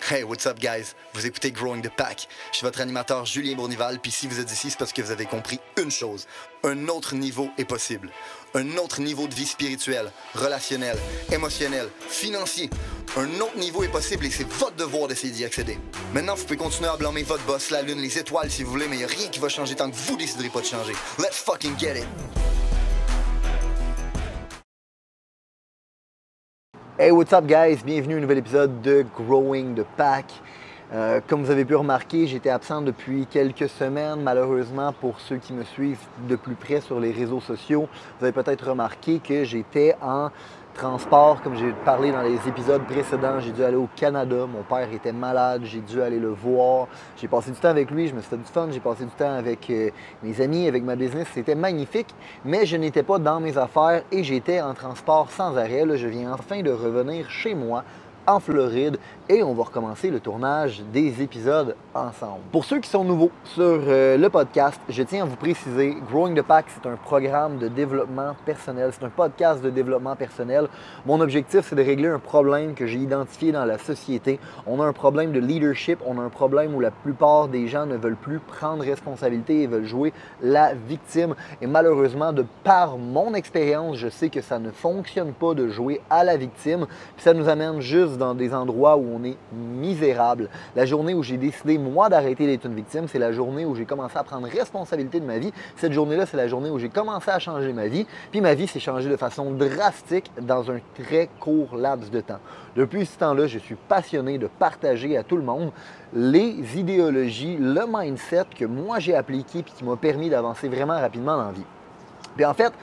Hey, what's up guys? Vous écoutez Growing the Pack. Je suis votre animateur Julien Bournival, puis si vous êtes ici, c'est parce que vous avez compris une chose. Un autre niveau est possible. Un autre niveau de vie spirituelle, relationnelle, émotionnelle, financier. Un autre niveau est possible et c'est votre devoir d'essayer d'y accéder. Maintenant, vous pouvez continuer à blâmer votre boss, la lune, les étoiles si vous voulez, mais il n'y a rien qui va changer tant que vous déciderez pas de changer. Let's fucking get it! Hey, what's up guys? Bienvenue à un nouvel épisode de Growing the Pack. Comme vous avez pu remarquer, j'étais absent depuis quelques semaines. Malheureusement, pour ceux qui me suivent de plus près sur les réseaux sociaux, vous avez peut-être remarqué que j'étais en transport, comme j'ai parlé dans les épisodes précédents. J'ai dû aller au Canada. Mon père était malade. J'ai dû aller le voir. J'ai passé du temps avec lui. Je me suis fait du fun. J'ai passé du temps avec mes amis, avec ma business. C'était magnifique, mais je n'étais pas dans mes affaires et j'étais en transport sans arrêt. Là, je viens enfin de revenir chez moi en Floride et on va recommencer le tournage des épisodes ensemble. Pour ceux qui sont nouveaux sur le podcast, je tiens à vous préciser, Growing the Pack, c'est un programme de développement personnel, c'est un podcast de développement personnel. Mon objectif, c'est de régler un problème que j'ai identifié dans la société. On a un problème de leadership, on a un problème où la plupart des gens ne veulent plus prendre responsabilité et veulent jouer la victime. Et malheureusement, de par mon expérience, je sais que ça ne fonctionne pas de jouer à la victime. Puis ça nous amène juste dans des endroits où on est misérable. La journée où j'ai décidé, moi, d'arrêter d'être une victime, c'est la journée où j'ai commencé à prendre responsabilité de ma vie. Cette journée-là, c'est la journée où j'ai commencé à changer ma vie. Puis ma vie s'est changée de façon drastique dans un très court laps de temps. Depuis ce temps-là, je suis passionné de partager à tout le monde les idéologies, le mindset que moi j'ai appliqué puis qui m'a permis d'avancer vraiment rapidement dans la vie. Puis en fait,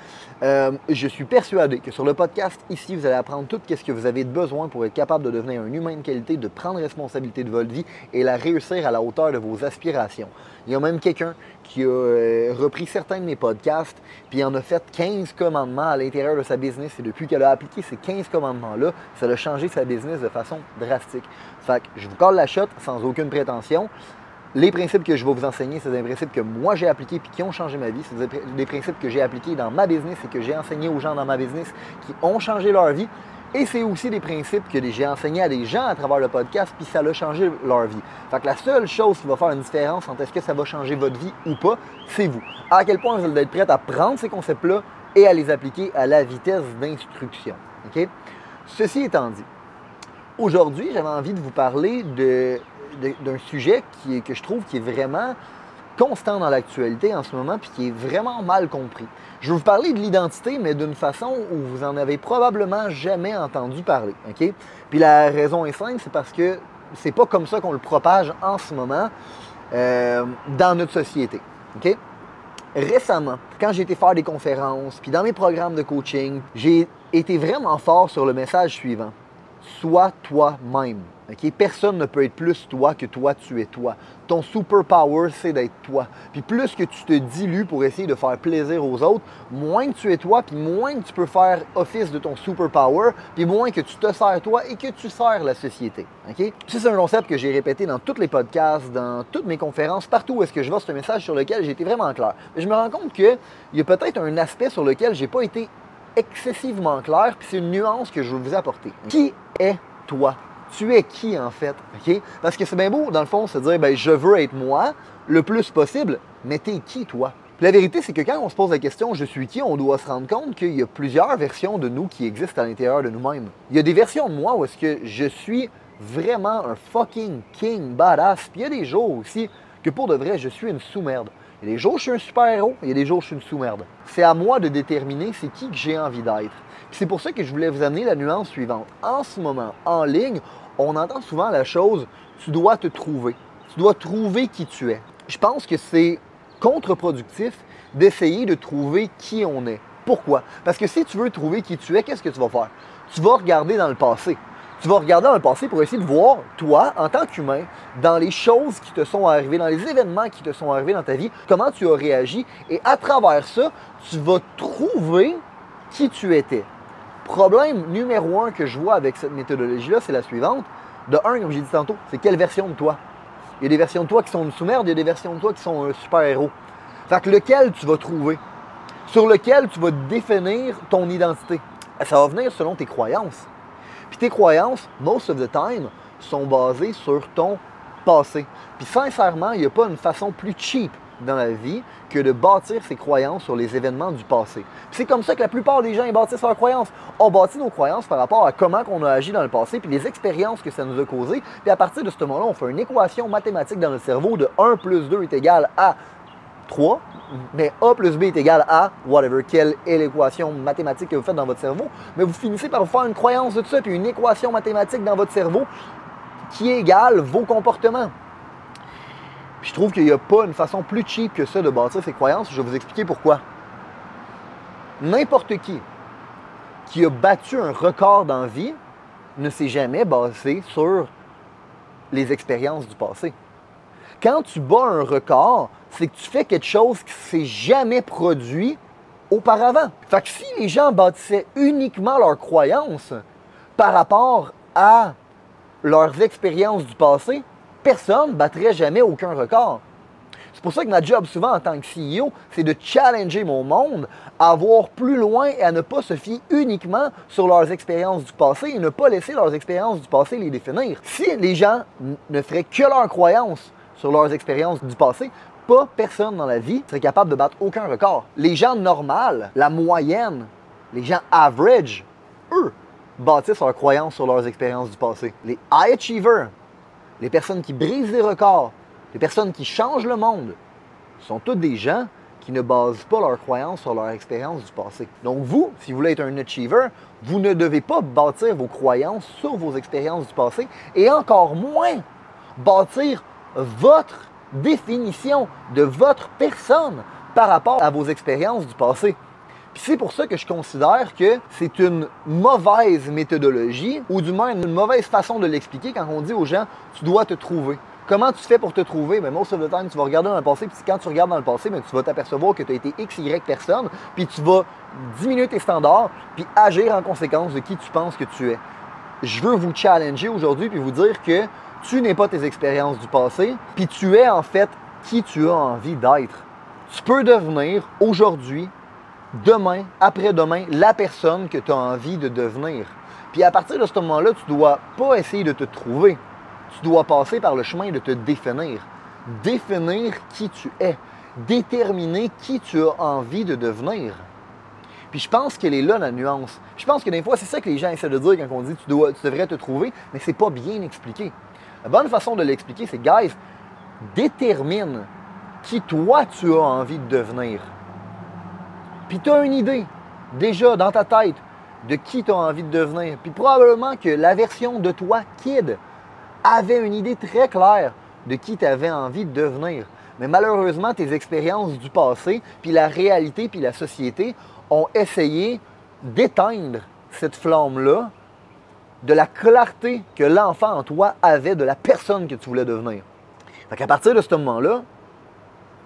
je suis persuadé que sur le podcast ici, vous allez apprendre tout ce que vous avez besoin pour être capable de devenir un humain de qualité, de prendre responsabilité de votre vie et la réussir à la hauteur de vos aspirations. Il y a même quelqu'un qui a repris certains de mes podcasts, puis il en a fait 15 commandements à l'intérieur de sa business. Et depuis qu'elle a appliqué ces 15 commandements-là, ça a changé sa business de façon drastique. Fait que je vous colle la shot sans aucune prétention. Les principes que je vais vous enseigner, c'est des principes que moi j'ai appliqués et qui ont changé ma vie. C'est des principes que j'ai appliqués dans ma business et que j'ai enseigné aux gens dans ma business qui ont changé leur vie. Et c'est aussi des principes que j'ai enseignés à des gens à travers le podcast puis ça a changé leur vie. Fait que la seule chose qui va faire une différence entre est-ce que ça va changer votre vie ou pas, c'est vous. À quel point vous allez être prêt à prendre ces concepts-là et à les appliquer à la vitesse d'instruction. Okay? Ceci étant dit, aujourd'hui, j'avais envie de vous parler d'un sujet que je trouve qui est vraiment constant dans l'actualité en ce moment puis qui est vraiment mal compris. Je vais vous parler de l'identité, mais d'une façon où vous en avez probablement jamais entendu parler. Okay? Puis la raison est simple, c'est parce que c'est pas comme ça qu'on le propage en ce moment dans notre société. Okay? Récemment, quand j'ai été faire des conférences, puis dans mes programmes de coaching, j'ai été vraiment fort sur le message suivant. Sois toi-même. Okay? Personne ne peut être plus toi que toi, tu es toi. Ton superpower, c'est d'être toi. Puis plus que tu te dilues pour essayer de faire plaisir aux autres, moins que tu es toi, puis moins que tu peux faire office de ton superpower, puis moins que tu te sers toi et que tu sers la société. Okay? C'est un concept que j'ai répété dans tous les podcasts, dans toutes mes conférences, partout où est-ce que je vois, c'est un message sur lequel j'ai été vraiment clair. Mais je me rends compte qu'il y a peut-être un aspect sur lequel j'ai pas été excessivement clair, puis c'est une nuance que je veux vous apporter. Qui est toi? Tu es qui en fait? Okay? Parce que c'est bien beau, dans le fond, se dire ben, je veux être moi le plus possible, mais t'es qui toi? Puis la vérité, c'est que quand on se pose la question je suis qui, on doit se rendre compte qu'il y a plusieurs versions de nous qui existent à l'intérieur de nous-mêmes. Il y a des versions de moi où est-ce que je suis vraiment un fucking king badass. Puis il y a des jours aussi que pour de vrai, je suis une sous-merde. Il y a des jours où je suis un super-héros, il y a des jours où je suis une sous-merde. C'est à moi de déterminer c'est qui que j'ai envie d'être. Puis c'est pour ça que je voulais vous amener la nuance suivante. En ce moment, en ligne, on entend souvent la chose « tu dois te trouver ». Tu dois trouver qui tu es. Je pense que c'est contre-productif d'essayer de trouver qui on est. Pourquoi? Parce que si tu veux trouver qui tu es, qu'est-ce que tu vas faire? Tu vas regarder dans le passé. Tu vas regarder dans le passé pour essayer de voir, toi, en tant qu'humain, dans les choses qui te sont arrivées, dans les événements qui te sont arrivés dans ta vie, comment tu as réagi. Et à travers ça, tu vas trouver qui tu étais. Problème numéro 1 que je vois avec cette méthodologie-là, c'est la suivante. De 1, comme j'ai dit tantôt, c'est quelle version de toi? Il y a des versions de toi qui sont une sous-merde, il y a des versions de toi qui sont un super-héros. Fait que lequel tu vas trouver? Sur lequel tu vas définir ton identité? Ça va venir selon tes croyances. Puis tes croyances, most of the time, sont basées sur ton passé. Puis sincèrement, il n'y a pas une façon plus cheap dans la vie que de bâtir ses croyances sur les événements du passé. Puis c'est comme ça que la plupart des gens ils bâtissent leurs croyances. On bâtit nos croyances par rapport à comment on a agi dans le passé, puis les expériences que ça nous a causées. Puis à partir de ce moment-là, on fait une équation mathématique dans notre cerveau de 1 plus 2 est égal à 3, mais A plus B est égal à whatever, quelle est l'équation mathématique que vous faites dans votre cerveau. Mais vous finissez par vous faire une croyance de ça, puis une équation mathématique dans votre cerveau qui égale vos comportements. Puis je trouve qu'il n'y a pas une façon plus cheap que ça de bâtir ses croyances. Je vais vous expliquer pourquoi. N'importe qui a battu un record dans la vie ne s'est jamais basé sur les expériences du passé. Quand tu bats un record, c'est que tu fais quelque chose qui ne s'est jamais produit auparavant. Fait que si les gens bâtissaient uniquement leurs croyances par rapport à leurs expériences du passé, personne ne battrait jamais aucun record. C'est pour ça que ma job souvent en tant que CEO, c'est de challenger mon monde à voir plus loin et à ne pas se fier uniquement sur leurs expériences du passé et ne pas laisser leurs expériences du passé les définir. Si les gens ne feraient que leurs croyances sur leurs expériences du passé, pas personne dans la vie serait capable de battre aucun record. Les gens normaux, la moyenne, les gens average, eux, bâtissent leurs croyances sur leurs expériences du passé. Les high achievers, les personnes qui brisent des records, les personnes qui changent le monde, sont tous des gens qui ne basent pas leurs croyances sur leur expérience du passé. Donc vous, si vous voulez être un achiever, vous ne devez pas bâtir vos croyances sur vos expériences du passé et encore moins bâtir votre définition de votre personne par rapport à vos expériences du passé. Puis c'est pour ça que je considère que c'est une mauvaise méthodologie ou du moins une mauvaise façon de l'expliquer quand on dit aux gens « tu dois te trouver ». Comment tu fais pour te trouver? Bien, most of the time, tu vas regarder dans le passé, puis quand tu regardes dans le passé, bien, tu vas t'apercevoir que tu as été X, Y personne, puis tu vas diminuer tes standards, puis agir en conséquence de qui tu penses que tu es. Je veux vous challenger aujourd'hui, puis vous dire que tu n'es pas tes expériences du passé, puis tu es en fait qui tu as envie d'être. Tu peux devenir aujourd'hui, demain, après-demain, la personne que tu as envie de devenir. Puis à partir de ce moment-là, tu ne dois pas essayer de te trouver. Tu dois passer par le chemin de te définir. Définir qui tu es. Déterminer qui tu as envie de devenir. Puis je pense qu'elle est là la nuance. Je pense que des fois, c'est ça que les gens essaient de dire quand on dit tu devrais te trouver, mais c'est pas bien expliqué. La bonne façon de l'expliquer, c'est guys, détermine qui toi tu as envie de devenir. Puis tu as une idée, déjà dans ta tête, de qui tu as envie de devenir. Puis probablement que la version de toi, kid, avait une idée très claire de qui tu avais envie de devenir. Mais malheureusement, tes expériences du passé, puis la réalité, puis la société ont essayé d'éteindre cette flamme-là de la clarté que l'enfant en toi avait de la personne que tu voulais devenir. Fait qu'à partir de ce moment-là,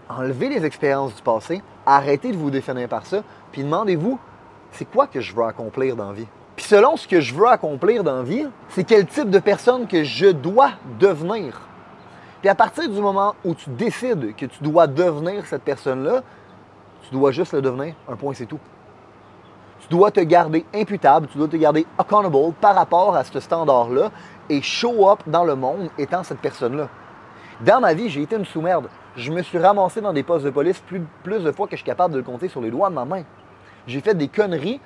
enlevez les expériences du passé, arrêtez de vous définir par ça, puis demandez-vous, c'est quoi que je veux accomplir dans la vie? Puis selon ce que je veux accomplir dans la vie, c'est quel type de personne que je dois devenir. Puis à partir du moment où tu décides que tu dois devenir cette personne-là, tu dois juste le devenir, un point c'est tout. Tu dois te garder imputable, tu dois te garder accountable par rapport à ce standard-là et show up dans le monde étant cette personne-là. Dans ma vie, j'ai été une sous-merde. Je me suis ramassé dans des postes de police plus de fois que je suis capable de le compter sur les doigts de ma main. J'ai fait des conneries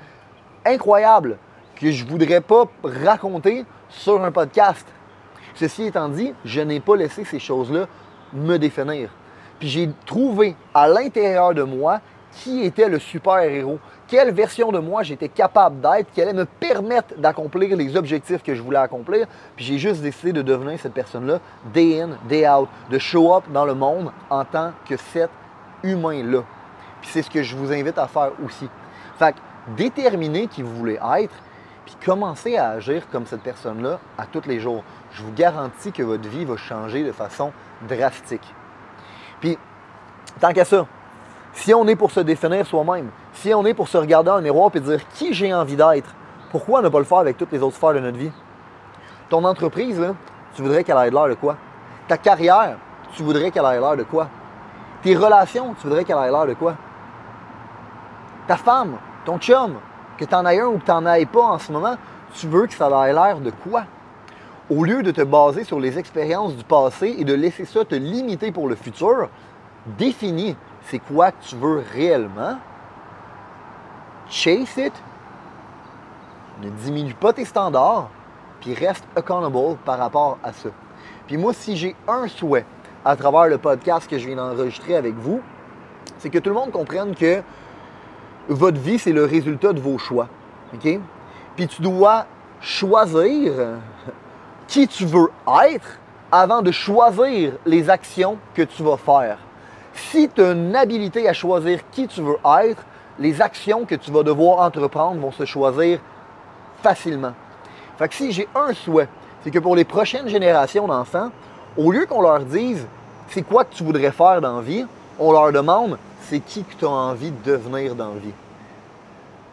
incroyables que je ne voudrais pas raconter sur un podcast. Ceci étant dit, je n'ai pas laissé ces choses-là me définir. Puis j'ai trouvé à l'intérieur de moi qui était le super-héros, quelle version de moi j'étais capable d'être, qui allait me permettre d'accomplir les objectifs que je voulais accomplir. Puis j'ai juste décidé de devenir cette personne-là, day in, day out, de show up dans le monde en tant que cet humain-là. Puis c'est ce que je vous invite à faire aussi. Fait que déterminez qui vous voulez être, puis commencez à agir comme cette personne-là à tous les jours. Je vous garantis que votre vie va changer de façon drastique. Puis, tant qu'à ça, si on est pour se définir soi-même, si on est pour se regarder dans le miroir et dire qui j'ai envie d'être, pourquoi ne pas le faire avec toutes les autres sphères de notre vie? Ton entreprise, là, tu voudrais qu'elle ait l'air de quoi? Ta carrière, tu voudrais qu'elle ait l'air de quoi? Tes relations, tu voudrais qu'elle ait l'air de quoi? Ta femme, ton chum, que tu en aies un ou que tu n'en aies pas en ce moment, tu veux que ça ait l'air de quoi? au lieu de te baser sur les expériences du passé et de laisser ça te limiter pour le futur, définis c'est quoi que tu veux réellement, chase it, ne diminue pas tes standards, puis reste accountable par rapport à ça. Puis moi, si j'ai un souhait à travers le podcast que je viens d'enregistrer avec vous, c'est que tout le monde comprenne que votre vie, c'est le résultat de vos choix. OK? Puis tu dois choisir qui tu veux être avant de choisir les actions que tu vas faire. Si tu as une habilité à choisir qui tu veux être, les actions que tu vas devoir entreprendre vont se choisir facilement. Fait que si j'ai un souhait, c'est que pour les prochaines générations d'enfants, au lieu qu'on leur dise c'est quoi que tu voudrais faire dans la vie, on leur demande c'est qui que tu as envie de devenir dans la vie.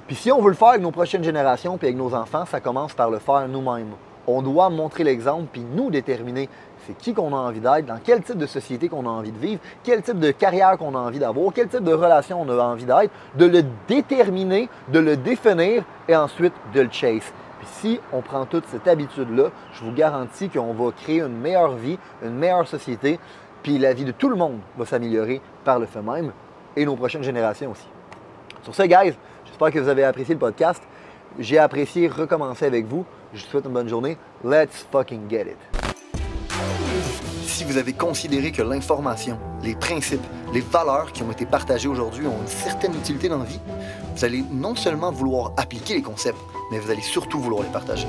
Puis si on veut le faire avec nos prochaines générations puis avec nos enfants, ça commence par le faire nous-mêmes. On doit montrer l'exemple puis nous déterminer c'est qui qu'on a envie d'être, dans quel type de société qu'on a envie de vivre, quel type de carrière qu'on a envie d'avoir, quel type de relation on a envie d'être, de le déterminer, de le définir et ensuite de le chase. Puis si on prend toute cette habitude-là, je vous garantis qu'on va créer une meilleure vie, une meilleure société, puis la vie de tout le monde va s'améliorer par le fait même et nos prochaines générations aussi. Sur ce, guys, j'espère que vous avez apprécié le podcast. J'ai apprécié recommencer avec vous. Je vous souhaite une bonne journée. Let's fucking get it. Si vous avez considéré que l'information, les principes, les valeurs qui ont été partagées aujourd'hui ont une certaine utilité dans la vie, vous allez non seulement vouloir appliquer les concepts, mais vous allez surtout vouloir les partager.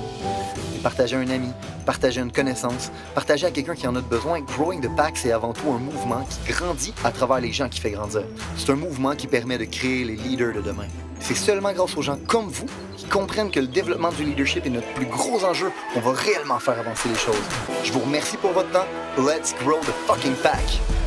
Les partager à un ami, partager à une connaissance, partager à quelqu'un qui en a besoin. Growing the Pack, c'est avant tout un mouvement qui grandit à travers les gens qui fait grandir. C'est un mouvement qui permet de créer les leaders de demain. C'est seulement grâce aux gens comme vous qui comprennent que le développement du leadership est notre plus gros enjeu qu'on va réellement faire avancer les choses. Je vous remercie pour votre temps. Let's grow the fucking pack!